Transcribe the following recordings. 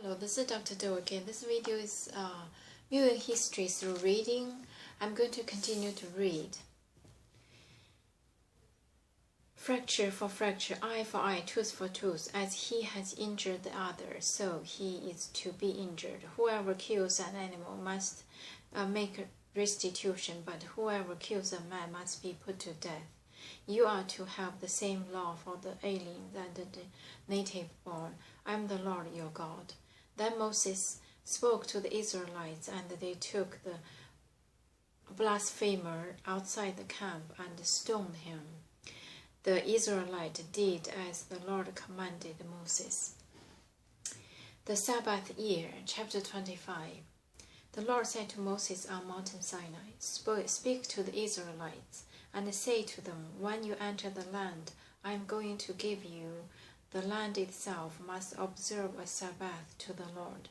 Hello, this is Dr. Do again. This video is viewing history through reading. I'm going to continue to read. Fracture for fracture, eye for eye, tooth for tooth. As he has injured the other, so he is to be injured. Whoever kills an animal must make restitution, but whoever kills a man must be put to death. You are to have the same law for the alien and the native born. I am the Lord your God. Then Moses spoke to the Israelites, and they took the blasphemer outside the camp and stoned him. The Israelites did as the Lord commanded Moses. The Sabbath year, chapter 25. The Lord said to Moses on Mount Sinai, Speak to the Israelites, and say to them, When you enter the land I am going to give you, the land itself must observe a Sabbath to the Lord.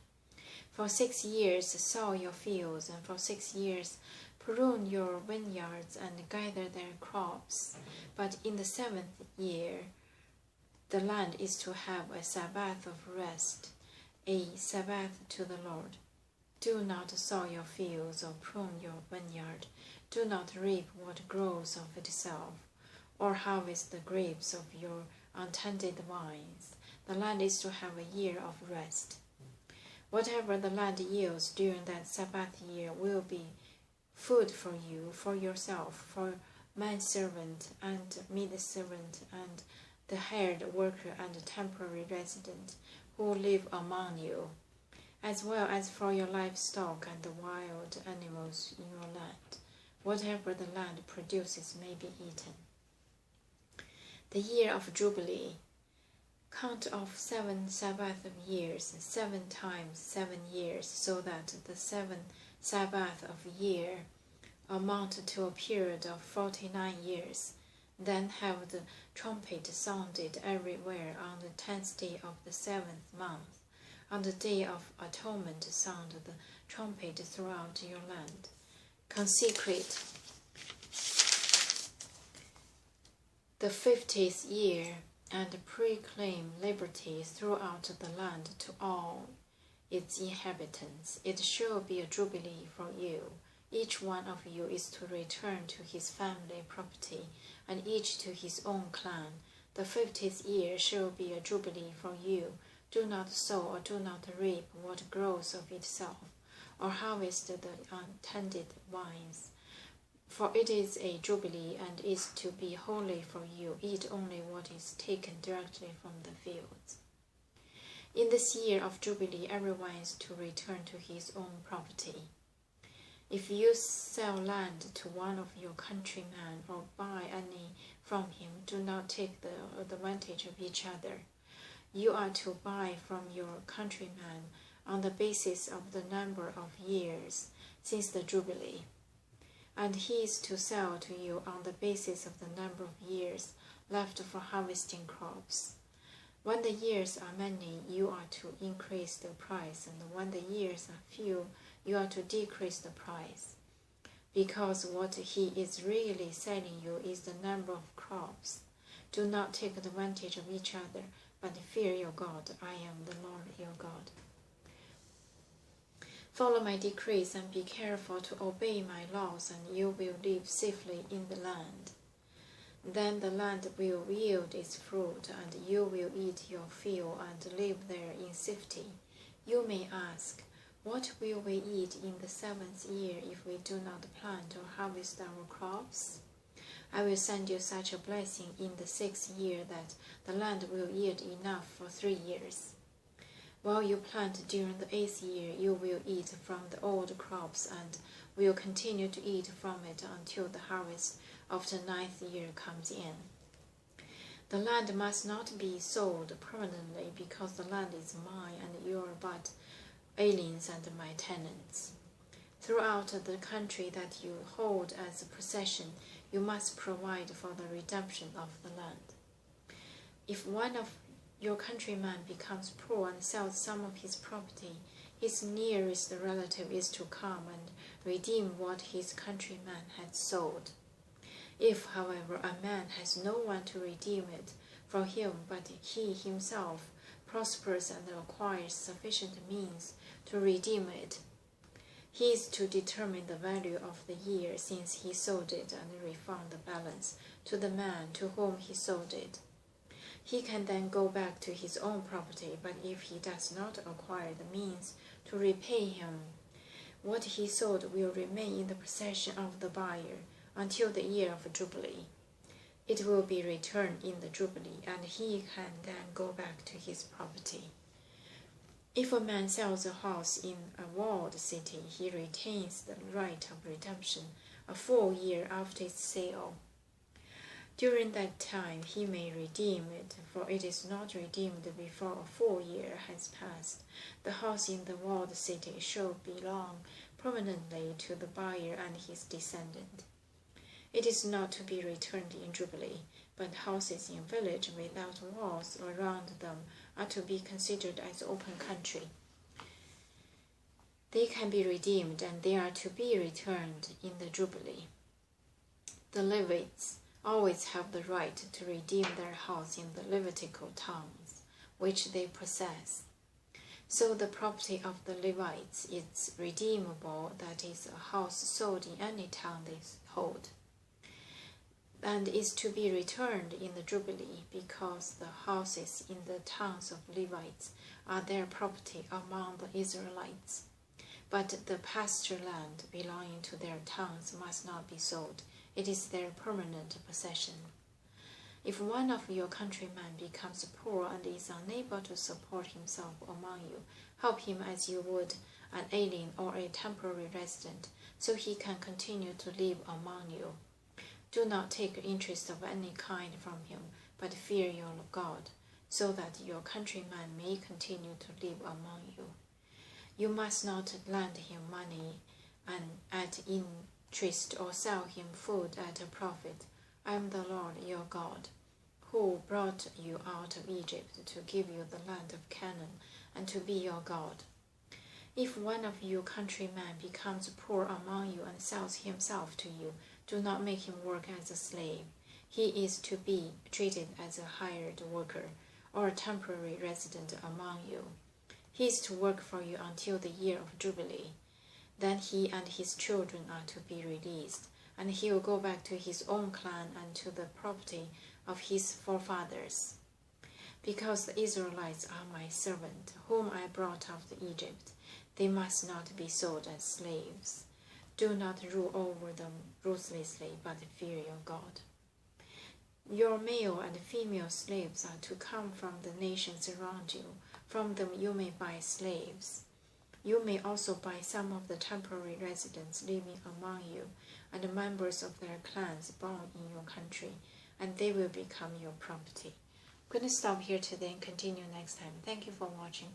For 6 years sow your fields, and for 6 years prune your vineyards and gather their crops. But in the 7th year the land is to have a Sabbath of rest, a Sabbath to the Lord. Do not sow your fields or prune your vineyard. Do not reap what grows of itself, or harvest the grapes of your untended vines. The land is to have a year of rest. Whatever the land yields during that Sabbath year will be food for you, for yourself, for manservant and maidservant, and the hired worker and temporary resident who live among you, as well as for your livestock and the wild animals in your land. Whatever the land produces may be eaten. The year of Jubilee. Count off 7 Sabbath years, 7 times 7 years, so that the 7 Sabbath of year amount to a period of 49 years. Then have the trumpet sounded everywhere on the 10th day of the 7th month. On the day of atonement sound the trumpet throughout your land. Consecrate the 50th year and proclaim liberty throughout the land to all its inhabitants. It shall be a jubilee for you. Each one of you is to return to his family property, and each to his own clan. The 50th year shall be a jubilee for you. Do not sow or do not reap what grows of itself, or harvest the untended vines. For it is a jubilee and is to be holy for you. Eat only what is taken directly from the fields. In this year of jubilee, everyone is to return to his own property. If you sell land to one of your countrymen or buy any from him, do not take the advantage of each other. You are to buy from your countryman on the basis of the number of years since the Jubilee, and he is to sell to you on the basis of the number of years left for harvesting crops. When the years are many, you are to increase the price, and when the years are few, you are to decrease the price, because what he is really selling you is the number of crops. Do not take advantage of each other, but fear your God. I am the Lord your God. Follow my decrees and be careful to obey my laws, and you will live safely in the land. Then the land will yield its fruit, and you will eat your fill and live there in safety. You may ask, what will we eat in the 7th year if we do not plant or harvest our crops? I will send you such a blessing in the 6th year that the land will yield enough for 3 years. While you plant during the 8th year, you will eat from the old crops and will continue to eat from it until the harvest of the 9th year comes in. The land must not be sold permanently, because the land is mine and you are but aliens and my tenants. Throughout the country that you hold as a possession, you must provide for the redemption of the land. If one of your countryman becomes poor and sells some of his property, his nearest relative is to come and redeem what his countryman had sold. If, however, a man has no one to redeem it for him but he himself, prospers and acquires sufficient means to redeem it. He is to determine the value of the year since he sold it and refund the balance to the man to whom he sold it. He can then go back to his own property, but if he does not acquire the means to repay him, what he sold will remain in the possession of the buyer until the year of Jubilee. It will be returned in the Jubilee, and he can then go back to his property. If a man sells a house in a walled city, he retains the right of redemption a full year after its sale. During that time he may redeem it, for it is not redeemed before a full year has passed. The house in the walled city shall belong permanently to the buyer and his descendant. It is not to be returned in Jubilee, but houses in village without walls around them are to be considered as open country. They can be redeemed, and they are to be returned in the Jubilee. The Levites always have the right to redeem their house in the Levitical towns, which they possess. So the property of the Levites is redeemable, that is, a house sold in any town they hold, and is to be returned in the Jubilee, because the houses in the towns of Levites are their property among the Israelites. But the pasture land belonging to their towns must not be sold. It is their permanent possession. If one of your countrymen becomes poor and is unable to support himself among you, help him as you would an alien or a temporary resident, so he can continue to live among you. Do not take interest of any kind from him, but fear your God, so that your countryman may continue to live among you. You must not lend him money and at interest or sell him food at a profit. I am the Lord your God, who brought you out of Egypt to give you the land of Canaan and to be your God. If one of your countrymen becomes poor among you and sells himself to you, do not make him work as a slave. He is to be treated as a hired worker or a temporary resident among you. He is to work for you until the year of Jubilee. Then he and his children are to be released, and he will go back to his own clan and to the property of his forefathers. Because the Israelites are my servant, whom I brought out of Egypt, they must not be sold as slaves. Do not rule over them ruthlessly, but fear your God. Your male and female slaves are to come from the nations around you. From them you may buy slaves. You may also buy some of the temporary residents living among you and members of their clans born in your country, and they will become your property. I'm going to stop here today and continue next time. Thank you for watching.